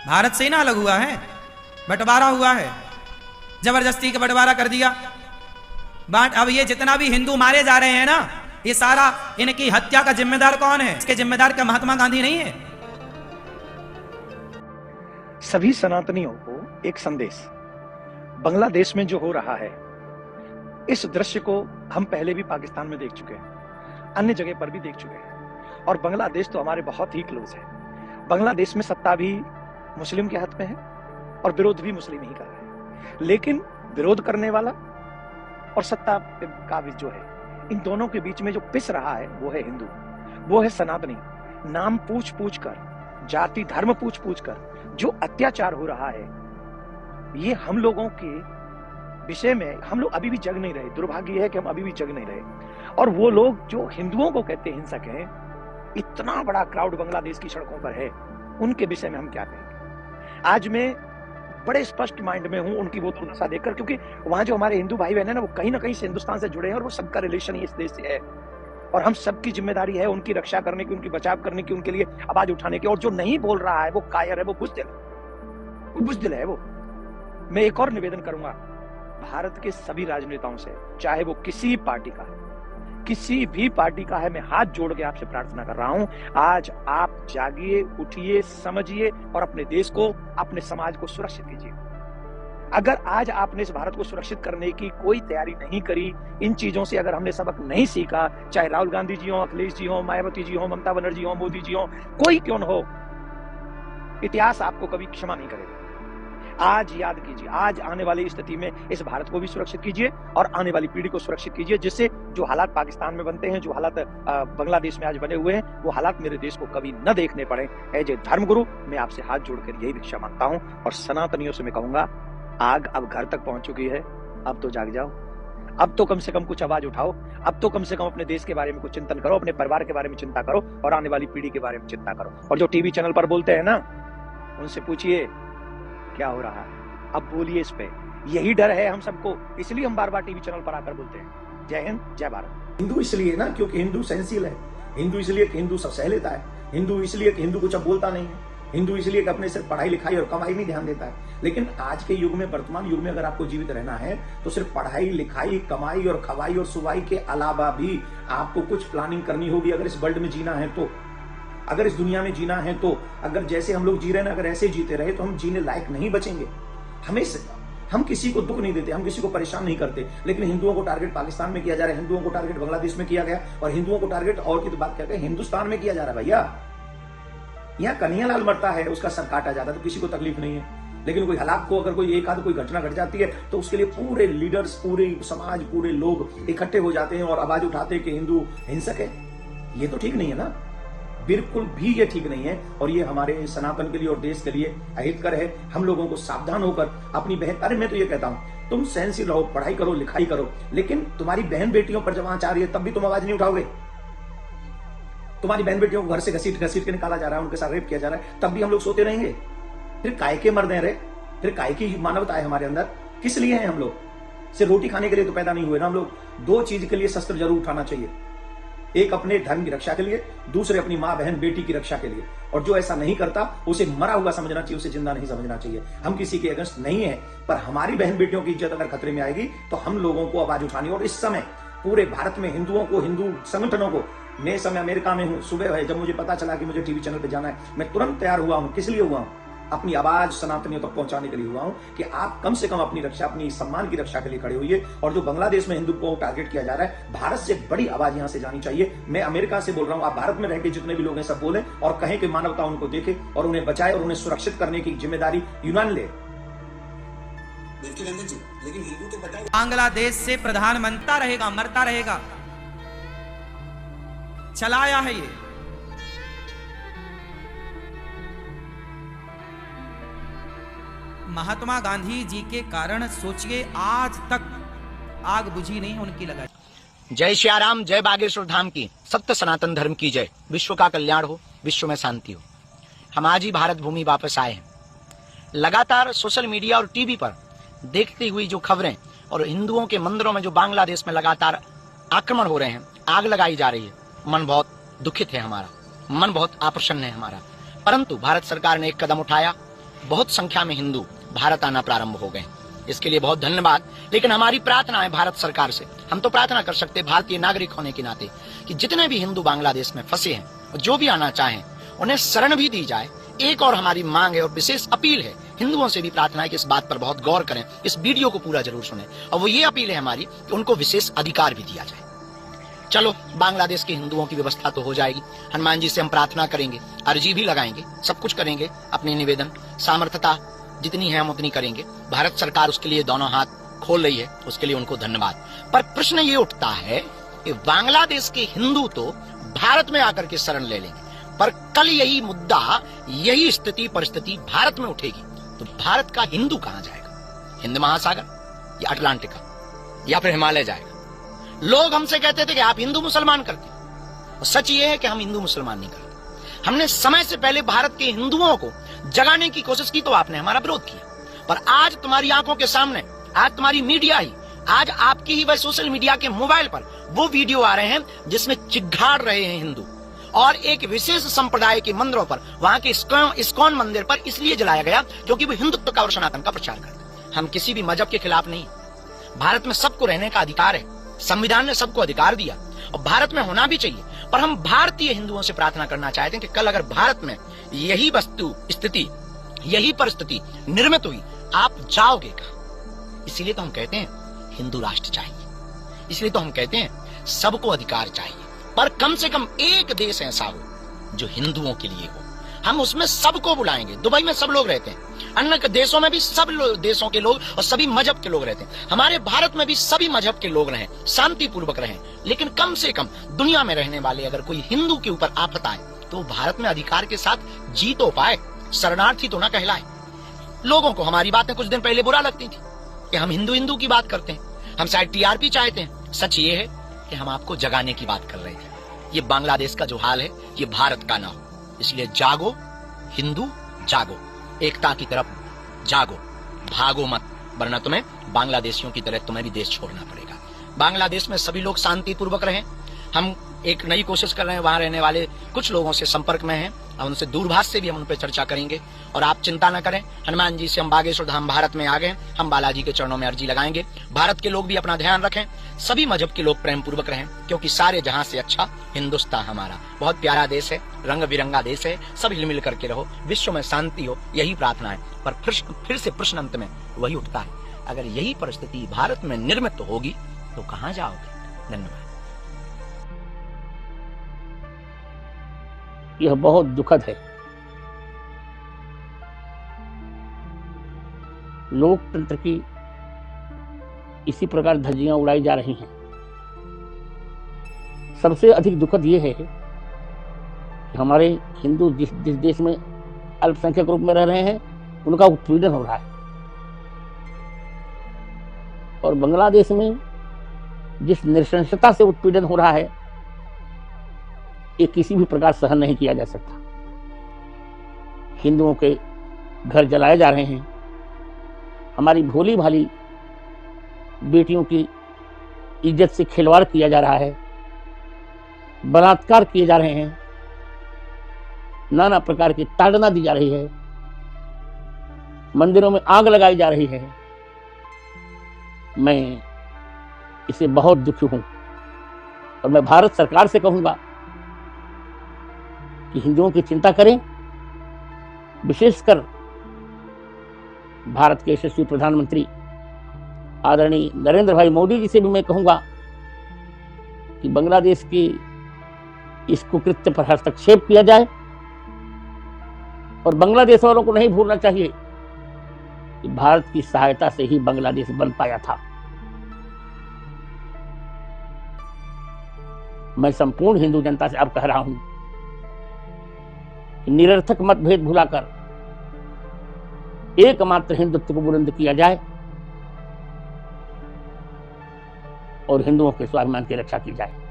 भारत से ना अलग हुआ है, बंटवारा हुआ है, जबरदस्ती का बंटवारा कर दिया। अब ये जितना भी हिंदू मारे जा रहे हैं ना, ये सारा इनकी हत्या का जिम्मेदार कौन है? इसके जिम्मेदार क्या महात्मा गांधी नहीं है? सभी सनातनियों को एक संदेश, बांग्लादेश में जो हो रहा है, इस दृश्य को हम पहले भी पाकिस्तान में देख चुके हैं, अन्य जगह पर भी देख चुके हैं, और बांग्लादेश तो हमारे बहुत ही क्लोज है। बांग्लादेश में सत्ता भी मुस्लिम के हाथ में है और विरोध भी मुस्लिम ही कर रहे हैं, लेकिन विरोध करने वाला और सत्ता का भी जो है, इन दोनों के बीच में जो पिस रहा है वो है हिंदू, वो है सनातनी। नाम पूछ पूछ कर, जाति धर्म पूछ पूछ कर जो अत्याचार हो रहा है, ये हम लोगों के विषय में हम लोग अभी भी जग नहीं रहे। दुर्भाग्य है कि हम अभी भी जग नहीं रहे। और वो लोग जो हिंदुओं को कहते हैं हिंसक हैं, इतना बड़ा क्राउड बांग्लादेश की सड़कों पर है, उनके विषय में हम क्या कहेंगे? आज मैं बड़े स्पष्ट माइंड में हूं उनकी वो दुर्दशा देखकर, क्योंकि वहां जो हमारे हिंदू भाई बहन है ना, वो कहीं ना कहीं से हिंदुस्तान से जुड़े हैं और वो सबका रिलेशन इस देश से है, और हम सबकी जिम्मेदारी है उनकी रक्षा करने की, उनकी बचाव करने की, उनके लिए आवाज उठाने की। और जो नहीं बोल रहा है वो कायर है, वो बुज़दिल है वो। मैं एक और निवेदन करूंगा भारत के सभी राजनेताओं से, चाहे वो किसी पार्टी का है, किसी भी पार्टी का है, मैं हाथ जोड़ के आपसे प्रार्थना कर रहा हूं, आज आप जागिए, उठिए, समझिए और अपने देश को, अपने समाज को सुरक्षित कीजिए। अगर आज आपने इस भारत को सुरक्षित करने की कोई तैयारी नहीं करी, इन चीजों से अगर हमने सबक नहीं सीखा, चाहे राहुल गांधी जी हो, अखिलेश जी हो, मायावती जी हो, ममता बनर्जी हो, मोदी जी हो, कोई क्यों न हो, इतिहास आपको कभी क्षमा नहीं करेगा। आज याद कीजिए, आज आने वाली स्थिति में इस भारत को भी सुरक्षित कीजिए और आने वाली पीढ़ी को सुरक्षित कीजिए, जिससे जो हालात पाकिस्तान में बनते हैं, जो हालात बांग्लादेश में आज बने हुए हैं, वो हालात मेरे देश को कभी न देखने पड़े। एज ए धर्मगुरु मैं आपसे हाथ जोड़कर यही भिक्षा मांगता हूं, और सनातनियों से मैं कहूंगा, आग अब घर तक पहुंच चुकी है, अब तो जाग जाओ, अब तो कम से कम कुछ आवाज उठाओ, अब तो कम से कम अपने देश के बारे में कुछ चिंतन करो, अपने परिवार के बारे में चिंता करो और आने वाली पीढ़ी के बारे में चिंता करो। और जो टीवी चैनल पर बोलते हैं ना, उनसे पूछिए क्या हो रहा है, अब बोलिए इस पे। यही डर है हम सबको, इसलिए हम बार बार टीवी चैनल पर आकर बोलते हैं। जय हिंद, जय भारत। हिंदू इसलिए ना क्योंकि हिंदू सहनशील है, हिंदू इसलिए कि हिंदू सब सह लेता है, हिंदू इसलिए कि हिंदू कुछ अब बोलता नहीं है, हिंदू इसलिए कि अपने सिर्फ पढ़ाई लिखाई और कमाई नहीं ध्यान देता है। लेकिन आज के युग में, वर्तमान युग में अगर आपको जीवित रहना है तो सिर्फ पढ़ाई लिखाई, कमाई और खवाई और सुवाई के अलावा भी आपको कुछ प्लानिंग करनी होगी अगर इस वर्ल्ड में जीना है तो, अगर इस दुनिया में जीना है तो। अगर जैसे हम लोग जी रहे हैं, अगर ऐसे जीते रहे तो हम जीने लायक नहीं बचेंगे। हम किसी को दुख नहीं देते, हम किसी को परेशान नहीं करते, लेकिन हिंदुओं को टारगेट पाकिस्तान में किया जा रहा है, हिंदुओं को टारगेट बांग्लादेश में किया गया, और हिंदुओं को टारगेट और की तो बात क्या है, हिंदुस्तान में किया जा रहा है। भैया यहाँ कन्हैयालाल मरता है, उसका सर काटा जाता है तो किसी को तकलीफ नहीं है, लेकिन कोई हालात को अगर कोई एक आध कोई घटना घट जाती है तो उसके लिए पूरे लीडर्स, पूरे समाज, पूरे लोग इकट्ठे हो जाते हैं और आवाज उठाते हैं कि हिंदू हिंसक है। ये तो ठीक नहीं है ना, बिल्कुल भी ये ठीक नहीं है, और ये हमारे सनातन के लिए और देश के लिए अहितकर है। हम लोगों को सावधान होकर अपनी बहन, अरे मैं तो ये कहता हूं, तुम सहनशील रहो, पढ़ाई करो, लिखाई करो, लेकिन तुम्हारी बहन बेटियों पर जब आंच आ रही है तब भी तुम आवाज नहीं उठाओगे। तुम्हारी बहन बेटियों को घर से घसीट घसीट के निकाला जा रहा है, उनके साथ रेप किया जा रहा है, तब भी हम लोग सोते रहेंगे? फिर काय के मर दे रहे, फिर काय की मानवता है हमारे अंदर? किस लिए है हम लोग? सिर्फ रोटी खाने के लिए तो पैदा नहीं हुए ना हम लोग। दो चीज के लिए शस्त्र जरूर उठाना चाहिए, एक अपने धर्म की रक्षा के लिए, दूसरे अपनी माँ बहन बेटी की रक्षा के लिए। और जो ऐसा नहीं करता उसे मरा हुआ समझना चाहिए, उसे जिंदा नहीं समझना चाहिए। हम किसी के अगेंस्ट नहीं है, पर हमारी बहन बेटियों की इज्जत अगर खतरे में आएगी तो हम लोगों को आवाज उठानी। और इस समय पूरे भारत में हिंदुओं को, हिंदू संगठनों को, मैं इस समय अमेरिका में हूं, सुबह है, जब मुझे पता चला कि मुझे टीवी चैनल पे जाना है, मैं तुरंत तैयार हुआ हूं। किस लिए हुआ हूं? अपनी आवाज सनातनियों तक पहुंचाने के लिए हुआ हूं कि आप कम से कम अपनी रक्षा, अपनी सम्मान की रक्षा के लिए खड़े होइए। और जो बांग्लादेश में हिंदू को टारगेट किया जा रहा है, भारत से बड़ी आवाज यहां से जानी चाहिए। मैं अमेरिका से बोल रहा हूं, आप भारत में रहकर जितने भी लोग हैं सब बोले और कहें कि मानवता उनको देखे और उन्हें बचाए और उन्हें सुरक्षित करने की जिम्मेदारी यूनान ले। लेकिन हिंदू तो बताओ, बांग्लादेश से प्रधानमंत्री रहेगा, मरता रहेगा, चलाया है ये। महात्मा गांधी जी के कारण सोचिए आज तक आग बुझी नहीं उनकी लगाई। जय श्री राम, जय बागेश्वर धाम की, सत्य सनातन धर्म की जय। विश्व का कल्याण हो, विश्व में शांति हो। हम आज ही भारत भूमि वापस आए हैं। लगातार सोशल मीडिया और टीवी पर देखती हुई जो खबरें और हिंदुओं के मंदिरों में जो बांग्लादेश में लगातार आक्रमण हो रहे हैं, आग लगाई जा रही है, मन बहुत दुखित है हमारा, मन बहुत अप्रसन्न है हमारा। परंतु भारत सरकार ने एक कदम उठाया, बहुत संख्या में हिंदू भारत आना प्रारंभ हो गए। इसके लिए बहुत धन्यवाद। लेकिन हमारी प्रार्थना है भारत सरकार से, हम तो प्रार्थना कर सकते हैं भारतीय नागरिक होने के नाते कि जितने भी हिंदू बांग्लादेश में फंसे हैं और जो भी आना चाहें उन्हें शरण भी दी जाए। एक और हमारी मांग है और विशेष अपील है, हिंदुओं से भी प्रार्थना है कि इस बात पर बहुत गौर करें, इस वीडियो को पूरा जरूर सुनें। और वो ये अपील है हमारी कि उनको विशेष अधिकार भी दिया जाए। चलो, बांग्लादेश के हिंदुओं की व्यवस्था तो हो जाएगी। हनुमान जी से हम प्रार्थना करेंगे, अर्जी भी लगाएंगे, सब कुछ करेंगे, अपनी निवेदन सामर्थ्यता जितनी है हम उतनी करेंगे। भारत सरकार उसके लिए दोनों हाथ खोल रही है, उसके लिए उनको धन्यवाद। पर प्रश्न ये उठता है कि बांग्लादेश के हिंदू तो भारत में आकर के शरण ले लेंगे, पर कल यही मुद्दा, यही स्थिति परिस्थिति भारत में उठेगी तो भारत का हिंदू कहां जाएगा? हिंद महासागर या अटलांटिका या फिर हिमालय जाएगा? लोग हमसे कहते थे कि आप हिंदू मुसलमान करते, और सच ये है कि हम हिंदू मुसलमान नहीं करते। हमने समय से पहले भारत के हिंदुओं को जगाने की कोशिश की तो आपने हमारा विरोध किया। पर आज तुम्हारी आंखों के सामने, आज तुम्हारी मीडिया ही, आज आपकी ही वह सोशल मीडिया के मोबाइल पर वो वीडियो आ रहे हैं जिसमें चिघाड़ रहे हैं हिंदू, और एक विशेष संप्रदाय के मंदिरों पर, वहां के इस्कॉन मंदिर पर इसलिए जलाया गया क्योंकि वो हिंदुत्व का और सनातन का प्रचार करते। हम किसी भी मजहब के खिलाफ नहीं। भारत में सबको रहने का अधिकार है, संविधान ने सबको अधिकार दिया और भारत में होना भी चाहिए। पर हम भारतीय हिंदुओं से प्रार्थना करना चाहते हैं कि कल अगर भारत में यही वस्तु स्थिति, यही परिस्थिति निर्मित हुई, आप जाओगे कहां? इसीलिए तो हम कहते हैं हिंदू राष्ट्र चाहिए, इसलिए तो हम कहते हैं सबको अधिकार चाहिए। पर कम से कम एक देश ऐसा हो जो हिंदुओं के लिए हो, हम उसमें सबको बुलाएंगे। दुबई में सब लोग रहते हैं, अन्य देशों में भी सब देशों के लोग और सभी मजहब के लोग रहते हैं। हमारे भारत में भी सभी मजहब के लोग रहें, शांति पूर्वक रहें। लेकिन कम से कम दुनिया में रहने वाले अगर कोई हिंदू के ऊपर आफत आए तो भारत में अधिकार के साथ जी तो पाए, शरणार्थी तो ना कहलाए। लोगों को हमारी बातें कुछ दिन पहले बुरा लगती थी कि हम हिंदू हिंदू की बात करते हैं, हम शायद टीआरपी चाहते हैं। सच ये है कि हम आपको जगाने की बात कर रहे थे। ये बांग्लादेश का जो हाल है ये भारत का ना हो, इसलिए जागो हिंदू, जागो, एकता की तरफ जागो, भागो मत, वरना तुम्हें बांग्लादेशियों की तरह तुम्हें भी देश छोड़ना पड़ेगा। बांग्लादेश में सभी लोग शांति पूर्वक रहें। हम एक नई कोशिश कर रहे हैं, वहां रहने वाले कुछ लोगों से संपर्क में हैं, हम उनसे दूरभाष से भी हम उन पर चर्चा करेंगे। और आप चिंता न करें, हनुमान जी से हम बागेश्वर धाम भारत में आ गए, हम बालाजी के चरणों में अर्जी लगाएंगे। भारत के लोग भी अपना ध्यान रखें, सभी मजहब के लोग प्रेम पूर्वक रहें, क्योंकि सारे जहां से अच्छा हिंदुस्तान हमारा बहुत प्यारा देश है, रंग बिरंगा देश है। सब हिल मिल करके रहो, विश्व में शांति हो, यही प्रार्थना है। पर फिर से प्रश्न अंत में वही उठता है, अगर यही परिस्थिति भारत में निर्मित होगी तो कहां जाओगे? धन्यवाद। यह बहुत दुखद है। लोकतंत्र की इसी प्रकार धज्जियां उड़ाई जा रही हैं। सबसे अधिक दुखद यह है कि हमारे हिंदू जिस देश में अल्पसंख्यक रूप में रह रहे हैं उनका उत्पीड़न हो रहा है, और बांग्लादेश में जिस नृशंसता से उत्पीड़न हो रहा है ये किसी भी प्रकार सहन नहीं किया जा सकता। हिंदुओं के घर जलाए जा रहे हैं, हमारी भोली भाली बेटियों की इज्जत से खिलवाड़ किया जा रहा है, बलात्कार किए जा रहे हैं, नाना प्रकार की ताड़ना दी जा रही है, मंदिरों में आग लगाई जा रही है। मैं इसे बहुत दुखी हूं और मैं भारत सरकार से कहूंगा कि हिंदुओं की चिंता करें। विशेषकर भारत के यशस्वी प्रधानमंत्री आदरणीय नरेंद्र भाई मोदी जी से भी मैं कहूंगा कि बांग्लादेश की इस कुकृत्य पर हस्तक्षेप किया जाए, और बांग्लादेश वालों को नहीं भूलना चाहिए कि भारत की सहायता से ही बांग्लादेश बन पाया था। मैं संपूर्ण हिंदू जनता से अब कह रहा हूं कि निरर्थक मतभेद भुलाकर एकमात्र हिंदुत्व को बुलंद किया जाए और हिंदुओं के स्वाभिमान की रक्षा की जाए।